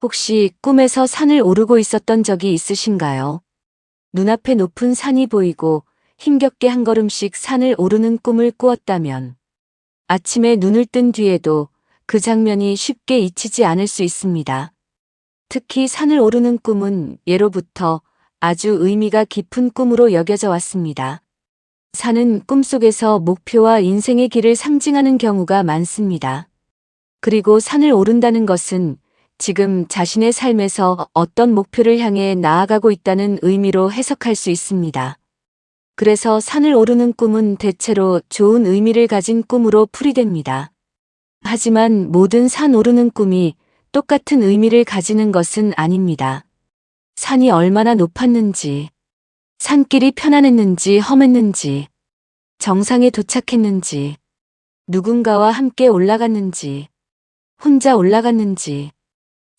혹시 꿈에서 산을 오르고 있었던 적이 있으신가요? 눈앞에 높은 산이 보이고 힘겹게 한 걸음씩 산을 오르는 꿈을 꾸었다면 아침에 눈을 뜬 뒤에도 그 장면이 쉽게 잊히지 않을 수 있습니다. 특히 산을 오르는 꿈은 예로부터 아주 의미가 깊은 꿈으로 여겨져 왔습니다. 산은 꿈속에서 목표와 인생의 길을 상징하는 경우가 많습니다. 그리고 산을 오른다는 것은 지금 자신의 삶에서 어떤 목표를 향해 나아가고 있다는 의미로 해석할 수 있습니다. 그래서 산을 오르는 꿈은 대체로 좋은 의미를 가진 꿈으로 풀이됩니다. 하지만 모든 산 오르는 꿈이 똑같은 의미를 가지는 것은 아닙니다. 산이 얼마나 높았는지, 산길이 편안했는지 험했는지, 정상에 도착했는지, 누군가와 함께 올라갔는지, 혼자 올라갔는지,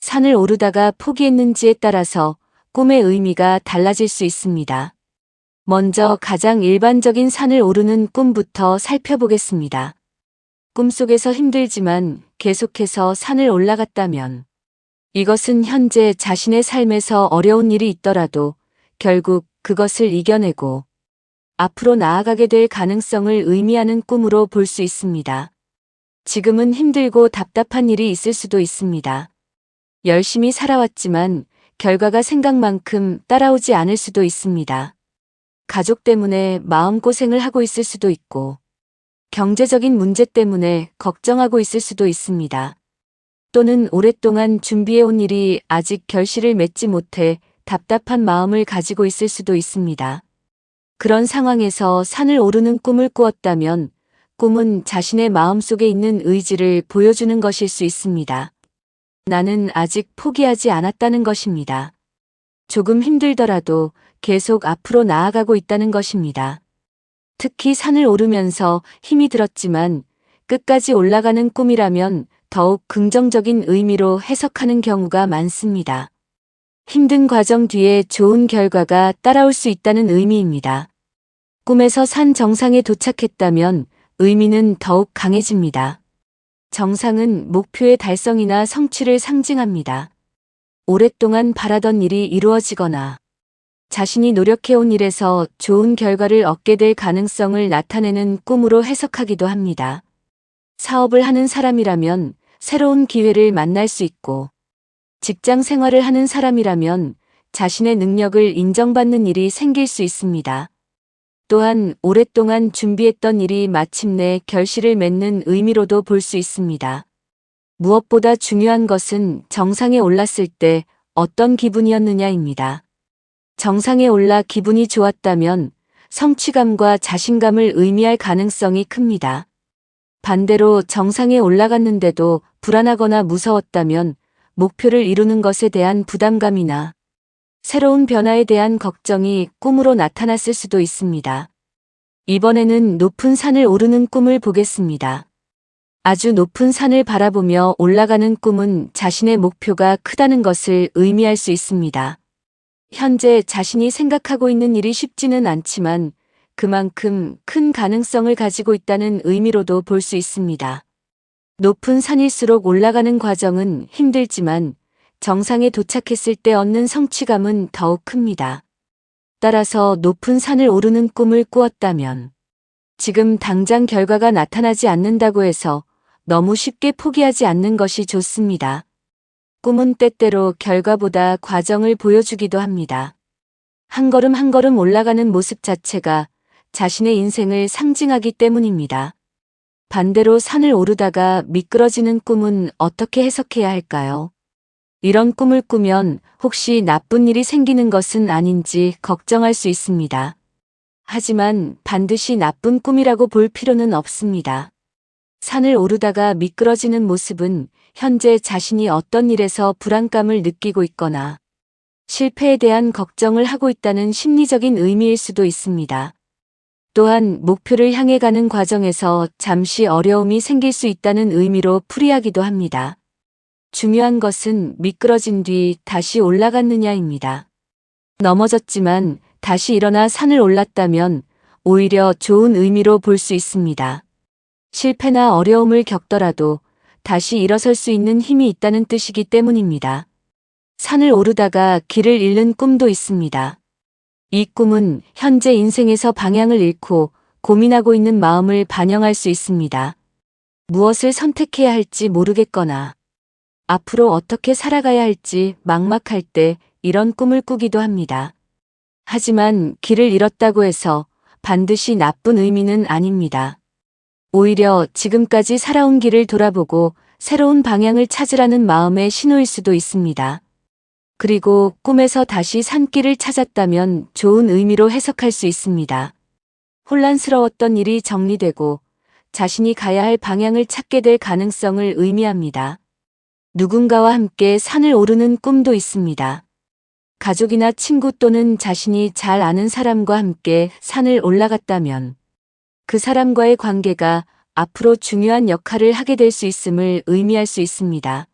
산을 오르다가 포기했는지에 따라서 꿈의 의미가 달라질 수 있습니다. 먼저 가장 일반적인 산을 오르는 꿈부터 살펴보겠습니다. 꿈속에서 힘들지만 계속해서 산을 올라갔다면 이것은 현재 자신의 삶에서 어려운 일이 있더라도 결국 그것을 이겨내고 앞으로 나아가게 될 가능성을 의미하는 꿈으로 볼 수 있습니다. 지금은 힘들고 답답한 일이 있을 수도 있습니다. 열심히 살아왔지만 결과가 생각만큼 따라오지 않을 수도 있습니다. 가족 때문에 마음고생을 하고 있을 수도 있고, 경제적인 문제 때문에 걱정하고 있을 수도 있습니다. 또는 오랫동안 준비해온 일이 아직 결실을 맺지 못해 답답한 마음을 가지고 있을 수도 있습니다. 그런 상황에서 산을 오르는 꿈을 꾸었다면 꿈은 자신의 마음속에 있는 의지를 보여주는 것일 수 있습니다. 나는 아직 포기하지 않았다는 것입니다. 조금 힘들더라도 계속 앞으로 나아가고 있다는 것입니다. 특히 산을 오르면서 힘이 들었지만 끝까지 올라가는 꿈이라면 더욱 긍정적인 의미로 해석하는 경우가 많습니다. 힘든 과정 뒤에 좋은 결과가 따라올 수 있다는 의미입니다. 꿈에서 산 정상에 도착했다면 의미는 더욱 강해집니다. 정상은 목표의 달성이나 성취를 상징합니다. 오랫동안 바라던 일이 이루어지거나 자신이 노력해온 일에서 좋은 결과를 얻게 될 가능성을 나타내는 꿈으로 해석하기도 합니다. 사업을 하는 사람이라면 새로운 기회를 만날 수 있고, 직장 생활을 하는 사람이라면 자신의 능력을 인정받는 일이 생길 수 있습니다. 또한 오랫동안 준비했던 일이 마침내 결실을 맺는 의미로도 볼 수 있습니다. 무엇보다 중요한 것은 정상에 올랐을 때 어떤 기분이었느냐입니다. 정상에 올라 기분이 좋았다면 성취감과 자신감을 의미할 가능성이 큽니다. 반대로 정상에 올라갔는데도 불안하거나 무서웠다면 목표를 이루는 것에 대한 부담감이나 새로운 변화에 대한 걱정이 꿈으로 나타났을 수도 있습니다. 이번에는 높은 산을 오르는 꿈을 보겠습니다. 아주 높은 산을 바라보며 올라가는 꿈은 자신의 목표가 크다는 것을 의미할 수 있습니다. 현재 자신이 생각하고 있는 일이 쉽지는 않지만 그만큼 큰 가능성을 가지고 있다는 의미로도 볼 수 있습니다. 높은 산일수록 올라가는 과정은 힘들지만 정상에 도착했을 때 얻는 성취감은 더욱 큽니다. 따라서 높은 산을 오르는 꿈을 꾸었다면 지금 당장 결과가 나타나지 않는다고 해서 너무 쉽게 포기하지 않는 것이 좋습니다. 꿈은 때때로 결과보다 과정을 보여주기도 합니다. 한 걸음 한 걸음 올라가는 모습 자체가 자신의 인생을 상징하기 때문입니다. 반대로 산을 오르다가 미끄러지는 꿈은 어떻게 해석해야 할까요? 이런 꿈을 꾸면 혹시 나쁜 일이 생기는 것은 아닌지 걱정할 수 있습니다. 하지만 반드시 나쁜 꿈이라고 볼 필요는 없습니다. 산을 오르다가 미끄러지는 모습은 현재 자신이 어떤 일에서 불안감을 느끼고 있거나 실패에 대한 걱정을 하고 있다는 심리적인 의미일 수도 있습니다. 또한 목표를 향해 가는 과정에서 잠시 어려움이 생길 수 있다는 의미로 풀이하기도 합니다. 중요한 것은 미끄러진 뒤 다시 올라갔느냐입니다. 넘어졌지만 다시 일어나 산을 올랐다면 오히려 좋은 의미로 볼 수 있습니다. 실패나 어려움을 겪더라도 다시 일어설 수 있는 힘이 있다는 뜻이기 때문입니다. 산을 오르다가 길을 잃는 꿈도 있습니다. 이 꿈은 현재 인생에서 방향을 잃고 고민하고 있는 마음을 반영할 수 있습니다. 무엇을 선택해야 할지 모르겠거나 앞으로 어떻게 살아가야 할지 막막할 때 이런 꿈을 꾸기도 합니다. 하지만 길을 잃었다고 해서 반드시 나쁜 의미는 아닙니다. 오히려 지금까지 살아온 길을 돌아보고 새로운 방향을 찾으라는 마음의 신호일 수도 있습니다. 그리고 꿈에서 다시 산길을 찾았다면 좋은 의미로 해석할 수 있습니다. 혼란스러웠던 일이 정리되고 자신이 가야 할 방향을 찾게 될 가능성을 의미합니다. 누군가와 함께 산을 오르는 꿈도 있습니다. 가족이나 친구 또는 자신이 잘 아는 사람과 함께 산을 올라갔다면 그 사람과의 관계가 앞으로 중요한 역할을 하게 될 수 있음을 의미할 수 있습니다.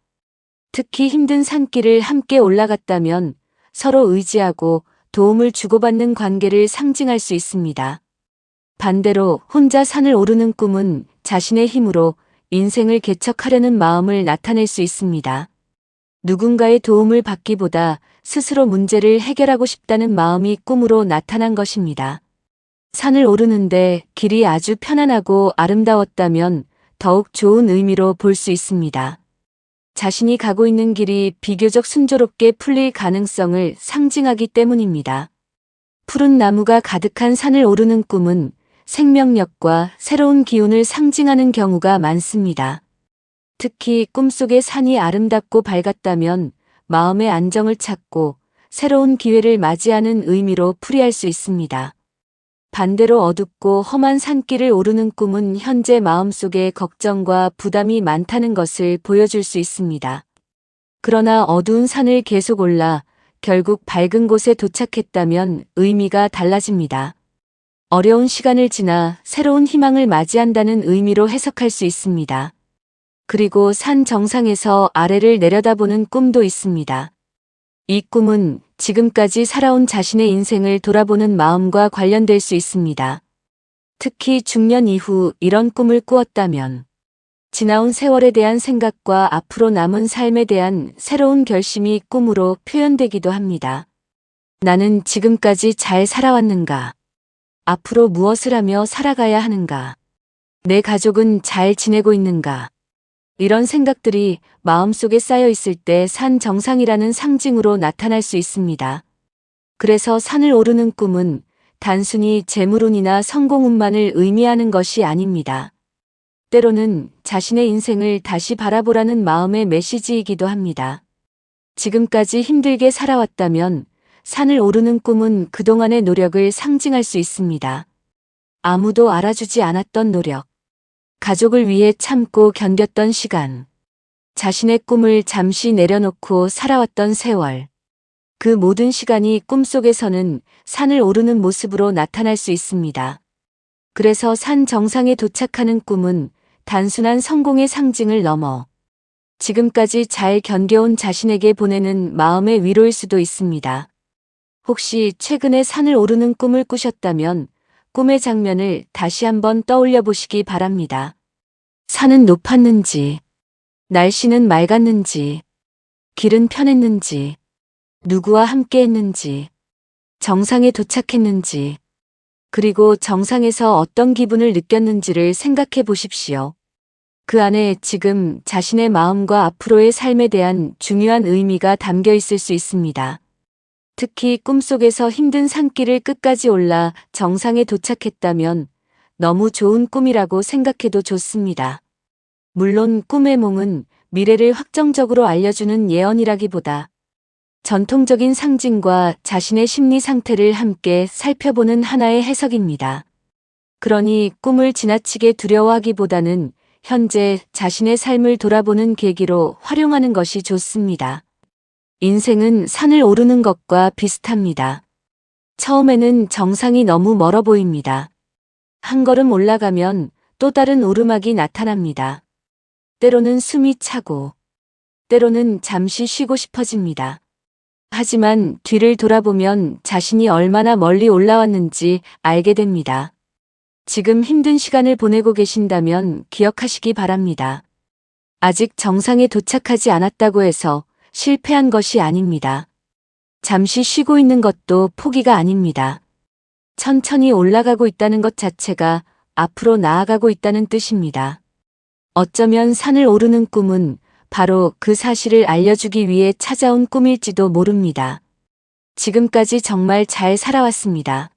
특히 힘든 산길을 함께 올라갔다면 서로 의지하고 도움을 주고받는 관계를 상징할 수 있습니다. 반대로 혼자 산을 오르는 꿈은 자신의 힘으로 인생을 개척하려는 마음을 나타낼 수 있습니다. 누군가의 도움을 받기보다 스스로 문제를 해결하고 싶다는 마음이 꿈으로 나타난 것입니다. 산을 오르는데 길이 아주 편안하고 아름다웠다면 더욱 좋은 의미로 볼 수 있습니다. 자신이 가고 있는 길이 비교적 순조롭게 풀릴 가능성을 상징하기 때문입니다. 푸른 나무가 가득한 산을 오르는 꿈은 생명력과 새로운 기운을 상징하는 경우가 많습니다. 특히 꿈속의 산이 아름답고 밝았다면 마음의 안정을 찾고 새로운 기회를 맞이하는 의미로 풀이할 수 있습니다. 반대로 어둡고 험한 산길을 오르는 꿈은 현재 마음속에 걱정과 부담이 많다는 것을 보여줄 수 있습니다. 그러나 어두운 산을 계속 올라 결국 밝은 곳에 도착했다면 의미가 달라집니다. 어려운 시간을 지나 새로운 희망을 맞이한다는 의미로 해석할 수 있습니다. 그리고 산 정상에서 아래를 내려다보는 꿈도 있습니다. 이 꿈은 지금까지 살아온 자신의 인생을 돌아보는 마음과 관련될 수 있습니다. 특히 중년 이후 이런 꿈을 꾸었다면 지나온 세월에 대한 생각과 앞으로 남은 삶에 대한 새로운 결심이 꿈으로 표현되기도 합니다. 나는 지금까지 잘 살아왔는가? 앞으로 무엇을 하며 살아가야 하는가? 내 가족은 잘 지내고 있는가? 이런 생각들이 마음속에 쌓여 있을 때 산 정상이라는 상징으로 나타날 수 있습니다. 그래서 산을 오르는 꿈은 단순히 재물운이나 성공운만을 의미하는 것이 아닙니다. 때로는 자신의 인생을 다시 바라보라는 마음의 메시지이기도 합니다. 지금까지 힘들게 살아왔다면 산을 오르는 꿈은 그동안의 노력을 상징할 수 있습니다. 아무도 알아주지 않았던 노력, 가족을 위해 참고 견뎠던 시간, 자신의 꿈을 잠시 내려놓고 살아왔던 세월, 그 모든 시간이 꿈속에서는 산을 오르는 모습으로 나타날 수 있습니다. 그래서 산 정상에 도착하는 꿈은 단순한 성공의 상징을 넘어 지금까지 잘 견뎌온 자신에게 보내는 마음의 위로일 수도 있습니다. 혹시 최근에 산을 오르는 꿈을 꾸셨다면 꿈의 장면을 다시 한번 떠올려 보시기 바랍니다. 산은 높았는지, 날씨는 맑았는지, 길은 편했는지, 누구와 함께 했는지, 정상에 도착했는지, 그리고 정상에서 어떤 기분을 느꼈는지를 생각해 보십시오. 그 안에 지금 자신의 마음과 앞으로의 삶에 대한 중요한 의미가 담겨 있을 수 있습니다. 특히 꿈속에서 힘든 산길을 끝까지 올라 정상에 도착했다면 너무 좋은 꿈이라고 생각해도 좋습니다. 물론 꿈의 몽은 미래를 확정적으로 알려주는 예언이라기보다 전통적인 상징과 자신의 심리 상태를 함께 살펴보는 하나의 해석입니다. 그러니 꿈을 지나치게 두려워하기보다는 현재 자신의 삶을 돌아보는 계기로 활용하는 것이 좋습니다. 인생은 산을 오르는 것과 비슷합니다. 처음에는 정상이 너무 멀어 보입니다. 한 걸음 올라가면 또 다른 오르막이 나타납니다. 때로는 숨이 차고, 때로는 잠시 쉬고 싶어집니다. 하지만 뒤를 돌아보면 자신이 얼마나 멀리 올라왔는지 알게 됩니다. 지금 힘든 시간을 보내고 계신다면 기억하시기 바랍니다. 아직 정상에 도착하지 않았다고 해서 실패한 것이 아닙니다. 잠시 쉬고 있는 것도 포기가 아닙니다. 천천히 올라가고 있다는 것 자체가 앞으로 나아가고 있다는 뜻입니다. 어쩌면 산을 오르는 꿈은 바로 그 사실을 알려주기 위해 찾아온 꿈일지도 모릅니다. 지금까지 정말 잘 살아왔습니다.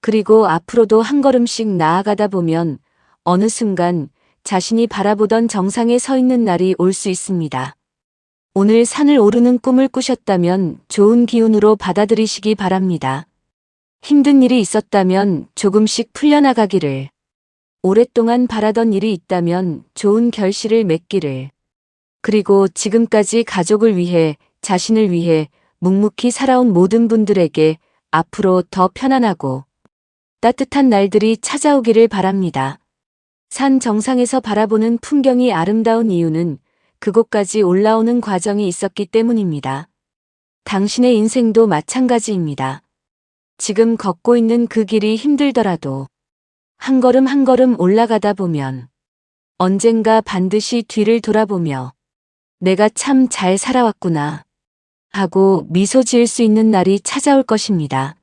그리고 앞으로도 한 걸음씩 나아가다 보면 어느 순간 자신이 바라보던 정상에 서 있는 날이 올 수 있습니다. 오늘 산을 오르는 꿈을 꾸셨다면 좋은 기운으로 받아들이시기 바랍니다. 힘든 일이 있었다면 조금씩 풀려나가기를. 오랫동안 바라던 일이 있다면 좋은 결실을 맺기를. 그리고 지금까지 가족을 위해, 자신을 위해 묵묵히 살아온 모든 분들에게 앞으로 더 편안하고 따뜻한 날들이 찾아오기를 바랍니다. 산 정상에서 바라보는 풍경이 아름다운 이유는 그곳까지 올라오는 과정이 있었기 때문입니다. 당신의 인생도 마찬가지입니다. 지금 걷고 있는 그 길이 힘들더라도 한 걸음 한 걸음 올라가다 보면 언젠가 반드시 뒤를 돌아보며 내가 참 잘 살아왔구나 하고 미소 지을 수 있는 날이 찾아올 것입니다.